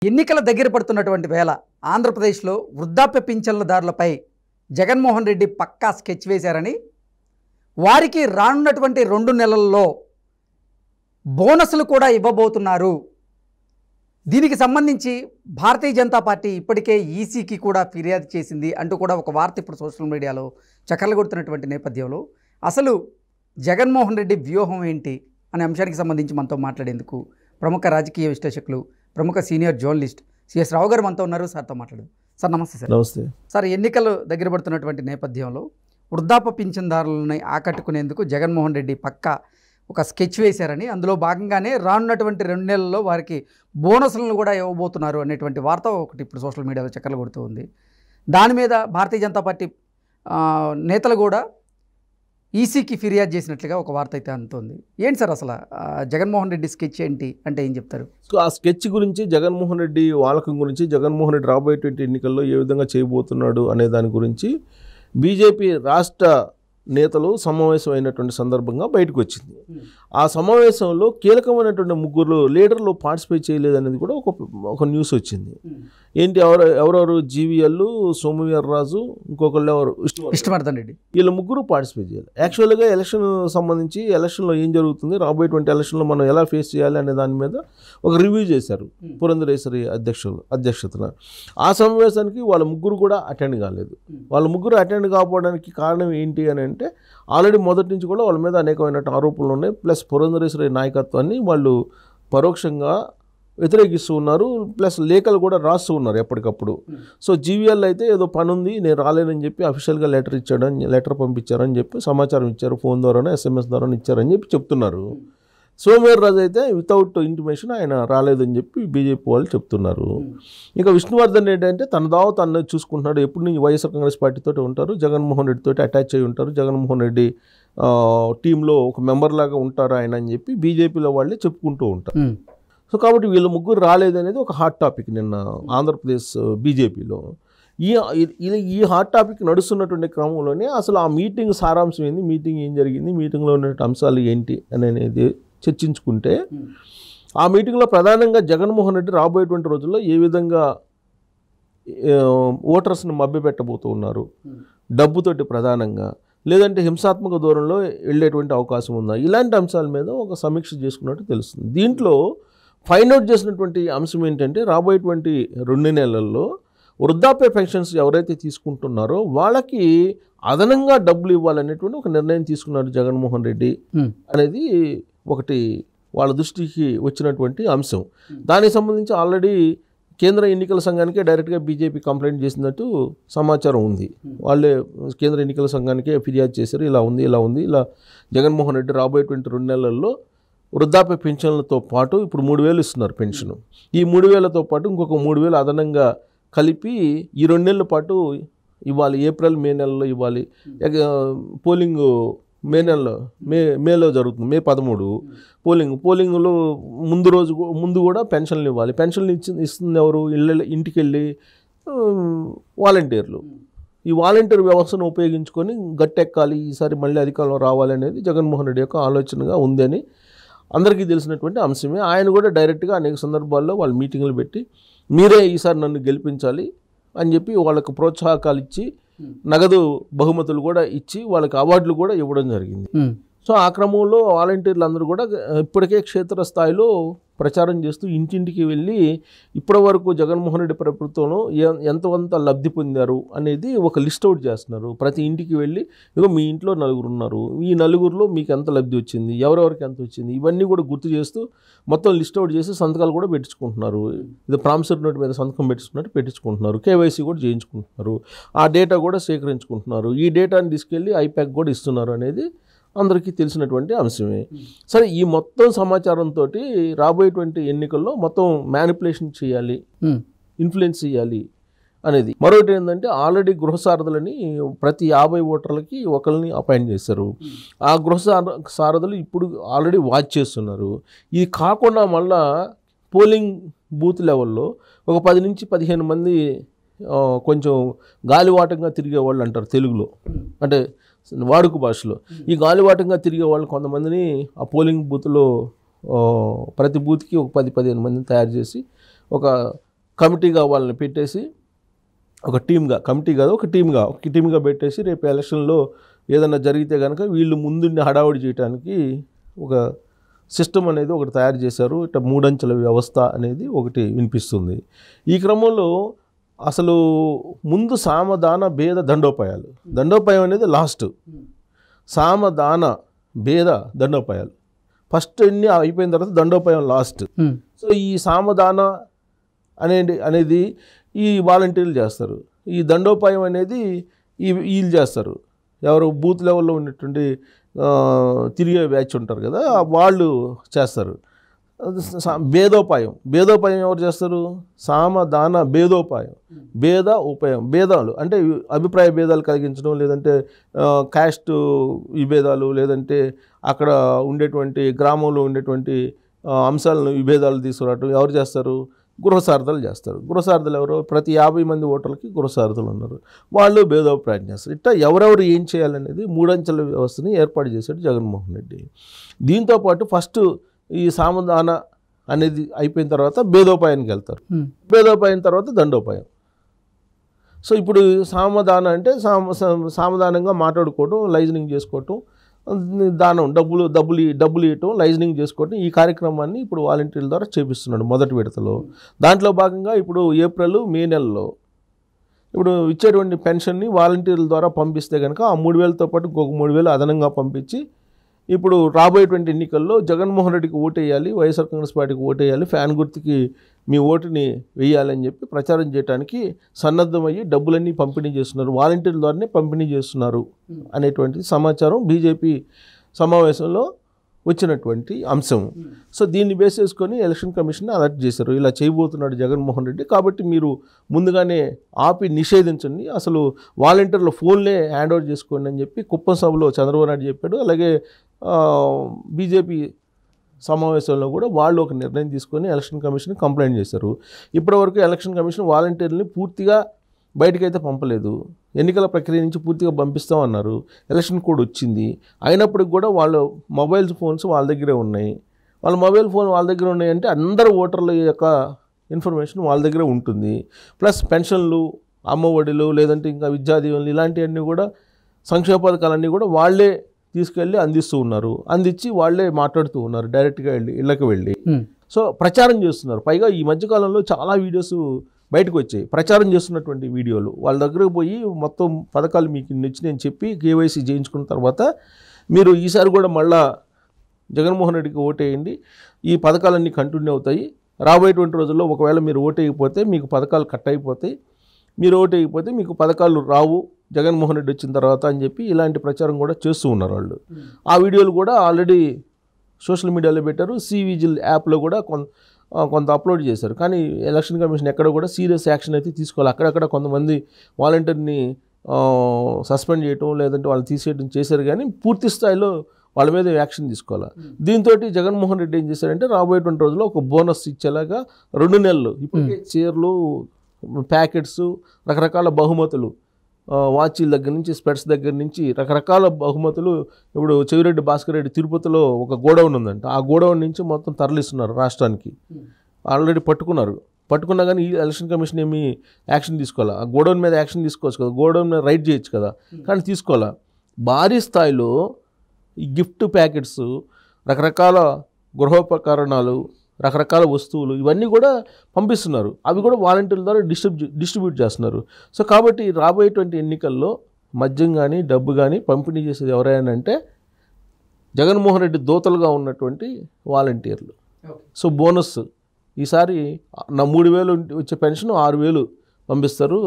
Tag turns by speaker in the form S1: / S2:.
S1: ఎన్నికల దగ్గర పడుతున్నటువంటి వేళ ఆంధ్రప్రదేశ్లో వృద్ధాప్య పింఛన్లదారులపై జగన్మోహన్ రెడ్డి పక్కా స్కెచ్ వేశారని, వారికి రానున్నటువంటి 2 నెలల్లో బోనస్లు కూడా ఇవ్వబోతున్నారు. దీనికి సంబంధించి భారతీయ జనతా పార్టీ ఇప్పటికే ఈసీకి కూడా ఫిర్యాదు చేసింది అంటూ కూడా ఒక వార్త ఇప్పుడు సోషల్ మీడియాలో చక్కర్లు కొడుతున్నటువంటి నేపథ్యంలో అసలు జగన్మోహన్ రెడ్డి వ్యూహం ఏంటి అనే అంశానికి సంబంధించి మనతో మాట్లాడేందుకు ప్రముఖ రాజకీయ విశ్లేషకులు, ప్రముఖ సీనియర్ జర్నలిస్ట్ సిఎస్ రావు గారు మనతో ఉన్నారు. సార్తో మాట్లాడదు. సార్ నమస్తే. సార్
S2: నమస్తే.
S1: సార్, ఎన్నికలు దగ్గర పడుతున్నటువంటి నేపథ్యంలో వృద్ధాప్య పింఛన్దారులని ఆకట్టుకునేందుకు జగన్మోహన్ రెడ్డి పక్కా ఒక స్కెచ్ వేశారని, అందులో భాగంగానే రానున్నటువంటి 2 నెలల్లో వారికి బోనస్లను కూడా ఇవ్వబోతున్నారు అనేటువంటి వార్త ఒకటి ఇప్పుడు సోషల్ మీడియాలో చక్కర్లు కొడుతూ ఉంది. దాని మీద భారతీయ జనతా పార్టీ నేతలు కూడా ఈసీకి ఫిర్యాదు చేసినట్లుగా ఒక వార్త అయితే అందుతోంది. ఏంటి సార్ అసలు జగన్మోహన్ రెడ్డి స్కెచ్ ఏంటి అంటే ఏం చెప్తారు?
S2: సో ఆ స్కెచ్ గురించి, జగన్మోహన్ రెడ్డి వాలకం గురించి, జగన్మోహన్ రెడ్డి రాబోయేటువంటి ఎన్నికల్లో ఏ విధంగా చేయబోతున్నాడు అనే దాని గురించి బీజేపీ రాష్ట్ర నేతలు సమావేశం అయినటువంటి సందర్భంగా బయటకు వచ్చింది. ఆ సమావేశంలో కీలకమైనటువంటి 3 లీడర్లు పార్టిసిపేట్ చేయలేదనేది కూడా ఒక న్యూస్ వచ్చింది. ఏంటి, ఎవరెవరు? జీవీఎల్, సోమవీర్రాజు, ఇంకొకళ్ళు ఎవరు,
S1: విష్ణువర్ధన్ రెడ్డి,
S2: వీళ్ళ 3 పార్టిసిపేట్ చేయాలి. యాక్చువల్గా ఎలక్షన్ సంబంధించి ఎలక్షన్లో ఏం జరుగుతుంది, రాబోయేటువంటి ఎలక్షన్లో మనం ఎలా ఫేస్ చేయాలి అనే దాని మీద ఒక రివ్యూ చేశారు పురంధరేశ్వరి అధ్యక్షతన. ఆ సమావేశానికి వాళ్ళ 3 కూడా అటెండ్ కాలేదు. వాళ్ళ 3 అటెండ్ కాకపోవడానికి కారణం ఏంటి అని అంటే, ఆల్రెడీ మొదటి నుంచి కూడా వాళ్ళ మీద అనేకమైన ఆరోపణలు ఉన్నాయి. ప్లస్ పురంధరేశ్వరి నాయకత్వాన్ని వాళ్ళు పరోక్షంగా వ్యతిరేకిస్తూ ఉన్నారు. ప్లస్ లేఖలు కూడా రాస్తూ ఉన్నారు ఎప్పటికప్పుడు. సో జీవీఎల్ అయితే ఏదో పని ఉంది, నేను రాలేనని చెప్పి అఫీషియల్గా లెటర్ పంపించారని చెప్పి సమాచారం ఇచ్చారు. ఫోన్ ద్వారానే, ఎస్ఎంఎస్ ద్వారా ఇచ్చారని చెప్పి చెప్తున్నారు. సోమవీర్రాజు అయితే వితౌట్ ఇంటిమేషన్ ఆయన రాలేదని చెప్పి బీజేపీ వాళ్ళు చెప్తున్నారు. ఇంకా విష్ణువర్ధన్ రెడ్డి అంటే తన దావ తను చూసుకుంటున్నాడు. ఎప్పుడు నుంచి వైఎస్ఆర్ కాంగ్రెస్ పార్టీతో ఉంటారు, జగన్మోహన్ రెడ్డితో అటాచ్ అయి ఉంటారు, జగన్మోహన్ రెడ్డి టీంలో ఒక మెంబర్ లాగా ఉంటారు ఆయన అని చెప్పి బీజేపీలో వాళ్ళే చెప్పుకుంటూ ఉంటారు. సో కాబట్టి వీళ్ళ 3 రాలేదనేది ఒక హాట్ టాపిక్ నిన్న ఆంధ్రప్రదేశ్ బీజేపీలో. ఈ హాట్ టాపిక్ నడుస్తున్నటువంటి క్రమంలోనే అసలు ఆ మీటింగ్ సారాంశం ఏంది, మీటింగ్ ఏం జరిగింది, మీటింగ్లో ఉన్న అంశాలు ఏంటి అనేది చర్చించుకుంటే, ఆ మీటింగ్లో ప్రధానంగా జగన్మోహన్ రెడ్డి రాబోయేటువంటి రోజుల్లో ఏ విధంగా ఓటర్స్ని మభ్యపెట్టబోతూ ఉన్నారు, డబ్బుతోటి ప్రధానంగా, లేదంటే హింసాత్మక దూరంలో వెళ్ళేటువంటి అవకాశం ఉందా, ఇలాంటి అంశాల మీద ఒక సమీక్ష చేసుకున్నట్టు తెలుస్తుంది. దీంట్లో ఫైండ్ అవుట్ చేసినటువంటి అంశం ఏంటంటే, రాబోయేటువంటి 2 నెలల్లో వృద్ధాప్య పెన్షన్స్ ఎవరైతే తీసుకుంటున్నారో వాళ్ళకి అదనంగా డబ్బులు ఇవ్వాలనేటువంటి ఒక నిర్ణయం తీసుకున్నారు జగన్మోహన్ రెడ్డి అనేది ఒకటి వాళ్ళ దృష్టికి వచ్చినటువంటి అంశం. దానికి సంబంధించి ఆల్రెడీ కేంద్ర ఎన్నికల సంఘానికే డైరెక్ట్గా బీజేపీ కంప్లైంట్ చేసినట్టు సమాచారం ఉంది. వాళ్ళే కేంద్ర ఎన్నికల సంఘానికే ఫిర్యాదు చేశారు, ఇలా జగన్మోహన్ రెడ్డి రాబోయేటువంటి 2 నెలల్లో వృద్ధాప్య పెన్షన్లతో పాటు ఇప్పుడు 3,000 ఇస్తున్నారు పెన్షన్. ఈ 3,000తో పాటు ఇంకొక 3,000 అదనంగా కలిపి ఈ 2 నెలల పాటు ఇవ్వాలి. ఏప్రిల్, మే నెలలో ఇవ్వాలి. పోలింగ్ మేలో జరుగుతుంది, మే 13 పోలింగ్లో ముందు కూడా పెన్షన్లు ఇవ్వాలి. పెన్షన్లు ఇస్తుంది ఎవరు? ఇంటికి వెళ్ళి వాలంటీర్లు. ఈ వాలంటీర్ వ్యవస్థను ఉపయోగించుకొని గట్టెక్కాలి, ఈసారి మళ్ళీ అధికారంలో రావాలనేది జగన్మోహన్ రెడ్డి యొక్క ఆలోచనగా ఉందని అందరికీ తెలిసినటువంటి అంశమే. ఆయన కూడా డైరెక్ట్గా అనేక సందర్భాల్లో వాళ్ళు మీటింగ్లు పెట్టి మీరే ఈసారి నన్ను గెలిపించాలి అని చెప్పి వాళ్ళకు ప్రోత్సాహకాలు ఇచ్చి, నగదు బహుమతులు కూడా ఇచ్చి, వాళ్ళకి అవార్డులు కూడా ఇవ్వడం జరిగింది. సో ఆ క్రమంలో వాలంటీర్లు అందరూ కూడా ఇప్పటికే క్షేత్రస్థాయిలో ప్రచారం చేస్తూ ఇంటింటికి వెళ్ళి ఇప్పటి వరకు జగన్మోహన్ రెడ్డి ప్రభుత్వంలో ఎంతవంత లబ్ధి పొందారు అనేది ఒక లిస్ట్ అవుట్ చేస్తున్నారు. ప్రతి ఇంటికి వెళ్ళి, ఇదిగో మీ ఇంట్లో 4 ఉన్నారు, ఈ 4లో మీకు ఎంత లబ్ధి వచ్చింది, ఎవరెవరికి ఎంత వచ్చింది, ఇవన్నీ కూడా గుర్తు చేస్తూ మొత్తం లిస్ట్ అవుట్ చేసి సంతకాలు కూడా పెట్టించుకుంటున్నారు. ఇది ప్రామిసరీ నోట్ మీద సంతకం పెట్టించుకుంటున్నారు, కేవైసీ కూడా చేయించుకుంటున్నారు, ఆ డేటా కూడా సేకరించుకుంటున్నారు, ఈ డేటాని తీసుకెళ్ళి ఐప్యాక్ కూడా ఇస్తున్నారు అనేది అందరికీ తెలిసినటువంటి అంశమే. సరే, ఈ మొత్తం సమాచారంతో రాబోయేటువంటి ఎన్నికల్లో మొత్తం మ్యానిపులేషన్ చేయాలి, ఇన్ఫ్లుయెన్స్ చేయాలి అనేది. మరొకటి ఏంటంటే, ఆల్రెడీ గృహసారథులని ప్రతి 50 ఓటర్లకి ఒకరిని అపాయింట్ చేశారు. ఆ గృహసారథులు ఇప్పుడు ఆల్రెడీ వాచ్ చేస్తున్నారు. ఇది కాకుండా మళ్ళా పోలింగ్ బూత్ లెవెల్లో ఒక 10 నుంచి 15 మంది కొంచెం గాలివాటంగా తిరిగే వాళ్ళు అంటారు తెలుగులో, అంటే వాడుక భాషలో. ఈ గాలివాటంగా తిరిగే వాళ్ళు కొంతమందిని ఆ పోలింగ్ బూత్లో ప్రతి బూత్కి ఒక 10-15 మందిని తయారు చేసి ఒక కమిటీగా వాళ్ళని పెట్టేసి ఒక టీమ్గా, కమిటీ కాదు ఒక టీమ్గా పెట్టేసి రేపు ఎలక్షన్లో ఏదైనా జరిగితే కనుక వీళ్ళు ముందుండి హడావుడి చేయడానికి ఒక సిస్టమ్ అనేది ఒకటి తయారు చేశారు. ఇట్లా 3 అంచెల వ్యవస్థ అనేది ఒకటి వినిపిస్తుంది. ఈ క్రమంలో అసలు ముందు సామదాన భేద దండోపాయం అనేది లాస్ట్. సామదాన భేద దండోపాయాలు ఫస్ట్ అన్నీ అయిపోయిన తర్వాత దండోపాయం లాస్ట్. సో ఈ సామదాన అనేది ఈ వాలంటీర్లు చేస్తారు. ఈ దండోపాయం అనేది వీళ్ళు చేస్తారు. ఎవరు బూత్ లెవెల్లో ఉన్నటువంటి తిరిగే బ్యాచ్ ఉంటారు కదా, వాళ్ళు చేస్తారు. భేదోపాయం ఎవరు చేస్తారు? సామదాన భేదాలు అంటే అభిప్రాయ భేదాలు కలిగించడం, లేదంటే క్యాస్ట్ విభేదాలు, లేదంటే అక్కడ ఉండేటువంటి గ్రామంలో ఉండేటువంటి అంశాలను విభేదాలు తీసుకురావడం ఎవరు చేస్తారు? గృహసారథులు చేస్తారు. గృహసారథులు ఎవరు? ప్రతి 50 మంది ఓటర్లకి గృహసారథులు ఉన్నారు, వాళ్ళు భేదోపాయం చేస్తారు. ఇట్లా ఎవరెవరు ఏం చేయాలనేది 3 అంచెల వ్యవస్థని ఏర్పాటు చేశాడు జగన్మోహన్ రెడ్డి. దీంతోపాటు ఫస్ట్ ఈ సామదాన అనేది అయిపోయిన తర్వాత భేదోపాయానికి వెళ్తారు. భేదోపాయం తర్వాత దండోపాయం. సో ఇప్పుడు సామదాన అంటే సామదానంగా మాట్లాడుకోవటం, లైజనింగ్ చేసుకోవటం, దానం డబ్బులు ఇవ్వటం, లైజనింగ్ చేసుకోవటం, ఈ కార్యక్రమాన్ని ఇప్పుడు వాలంటీర్ల ద్వారా చేపిస్తున్నాడు మొదటి విడతలో. దాంట్లో భాగంగా ఇప్పుడు ఏప్రిల్ మే నెలలో ఇప్పుడు ఇచ్చేటువంటి పెన్షన్ని వాలంటీర్ల ద్వారా పంపిస్తే కనుక ఆ 3,000తో పాటు ఇంకొక 3,000 అదనంగా పంపించి ఇప్పుడు రాబోయేటువంటి ఎన్నికల్లో జగన్మోహన్ రెడ్డికి ఓటేయాలి, వైఎస్ఆర్ కాంగ్రెస్ పార్టీకి ఓటేయాలి, ఫ్యాన్ గుర్తుకి మీ ఓటుని వేయాలని చెప్పి ప్రచారం చేయడానికి సన్నద్ధమయ్యి డబ్బులన్నీ పంపిణీ చేస్తున్నారు, వాలంటీర్ల ద్వారానే పంపిణీ చేస్తున్నారు అనేటువంటి సమాచారం బీజేపీ సమావేశంలో వచ్చినటువంటి అంశం. సో దీన్ని బేస్ చేసుకొని ఎలక్షన్ కమిషన్ అలర్ట్ చేశారు, ఇలా చేయబోతున్నాడు జగన్మోహన్ రెడ్డి, కాబట్టి మీరు ముందుగానే ఆపి నిషేధించండి, అసలు వాలంటీర్ల ఫోన్లే హ్యాండ్ ఓవర్ చేసుకోండి అని చెప్పి కుప్పం సభలో చంద్రబాబు నాయుడు చెప్పాడు. అలాగే బీజేపీ సమావేశంలో కూడా వాళ్ళు ఒక నిర్ణయం తీసుకొని ఎలక్షన్ కమిషన్ కంప్లైంట్ చేశారు. ఇప్పటివరకు ఎలక్షన్ కమిషన్ వాలంటీర్లని పూర్తిగా బయటకైతే పంపలేదు, ఎన్నికల ప్రక్రియ నుంచి పూర్తిగా పంపిస్తామన్నారు. ఎలక్షన్ కోడ్ వచ్చింది, అయినప్పటికి కూడా వాళ్ళ మొబైల్ ఫోన్స్ వాళ్ళ దగ్గరే ఉన్నాయి. వాళ్ళ మొబైల్ ఫోన్ వాళ్ళ దగ్గర ఉన్నాయంటే అందరు ఓటర్ల యొక్క ఇన్ఫర్మేషన్ వాళ్ళ దగ్గరే ఉంటుంది. ప్లస్ పెన్షన్లు, అమ్మఒడిలు, లేదంటే ఇంకా విద్యా దీవెనలు, ఇలాంటివన్నీ కూడా సంక్షేమ పథకాలన్నీ కూడా వాళ్ళే తీసుకెళ్ళి అందిస్తూ ఉన్నారు, అందించి వాళ్ళే మాట్లాడుతూ ఉన్నారు డైరెక్ట్గా ఇళ్ళకి వెళ్ళి. సో ప్రచారం చేస్తున్నారు. పైగా ఈ మధ్యకాలంలో చాలా వీడియోస్ బయటకు వచ్చాయి, ప్రచారం చేస్తున్నటువంటి వీడియోలు. వాళ్ళ దగ్గరకు పోయి మొత్తం పథకాలు మీకు నచ్చినాయని చెప్పి కేవైసీ చేయించుకున్న తర్వాత మీరు ఈసారి కూడా మళ్ళా జగన్మోహన్ రెడ్డికి ఓటేయండి, ఈ పథకాలన్నీ కంటిన్యూ అవుతాయి, రాబోయేటువంటి రోజుల్లో ఒకవేళ మీరు ఓటేయకపోతే మీకు పథకాలు కట్ అయిపోతాయి, మీరు ఓటేయకపోతే మీకు పథకాలు రావు జగన్మోహన్ రెడ్డి వచ్చిన తర్వాత అని చెప్పి ఇలాంటి ప్రచారం కూడా చేస్తూ ఉన్నారు వాళ్ళు. ఆ వీడియోలు కూడా ఆల్రెడీ సోషల్ మీడియాలో పెట్టారు, సివిజిల్ యాప్లో కూడా కొంత అప్లోడ్ చేశారు. కానీ ఎలక్షన్ కమిషన్ ఎక్కడ కూడా సీరియస్ యాక్షన్ అయితే తీసుకోవాలి. అక్కడక్కడ కొంతమంది వాలంటీర్ని సస్పెండ్ చేయటం, లేదంటే వాళ్ళు తీసేయడం చేశారు, కానీ పూర్తి స్థాయిలో వాళ్ళ మీద యాక్షన్ తీసుకోవాలి. దీంతో జగన్మోహన్ రెడ్డి ఏం చేశారంటే రాబోయేటువంటి రోజుల్లో ఒక బోనస్ ఇచ్చేలాగా 2 నెలలు ఇప్పటికే చీరలు, ప్యాకెట్స్, రకరకాల బహుమతులు, వాచీల దగ్గర నుంచి స్పెట్స్ దగ్గర నుంచి రకరకాల బహుమతులు. ఇప్పుడు చెవిరెడ్డి భాస్కర్ రెడ్డి తిరుపతిలో ఒక గోడౌన్ ఉందంట, ఆ గోడౌన్ నుంచి మొత్తం తరలిస్తున్నారు రాష్ట్రానికి. ఆల్రెడీ పట్టుకున్నా కానీ ఈ ఎలక్షన్ కమిషన్ ఏమి యాక్షన్ తీసుకోవాలా? ఆ గోడౌన్ మీద యాక్షన్ తీసుకోవచ్చు కదా, గోడౌన్ మీద రైడ్ చేయొచ్చు కదా, కానీ తీసుకోవాలా? భారీ స్థాయిలో ఈ గిఫ్ట్ ప్యాకెట్స్, రకరకాల గృహోపకరణాలు, రకరకాల వస్తువులు ఇవన్నీ కూడా పంపిస్తున్నారు. అవి కూడా వాలంటీర్ల ద్వారా డిస్ట్రిబ్యూట్ చేస్తున్నారు. సో కాబట్టి రాబోయేటువంటి ఎన్నికల్లో మద్యం కానీ డబ్బు కానీ పంపిణీ చేసేది ఎవరైనా అంటే జగన్మోహన్ రెడ్డి దోతలుగా ఉన్నటువంటి వాలంటీర్లు. సో బోనస్ ఈసారి నా 3,000 వచ్చే పెన్షన్ 6,000 పంపిస్తారు.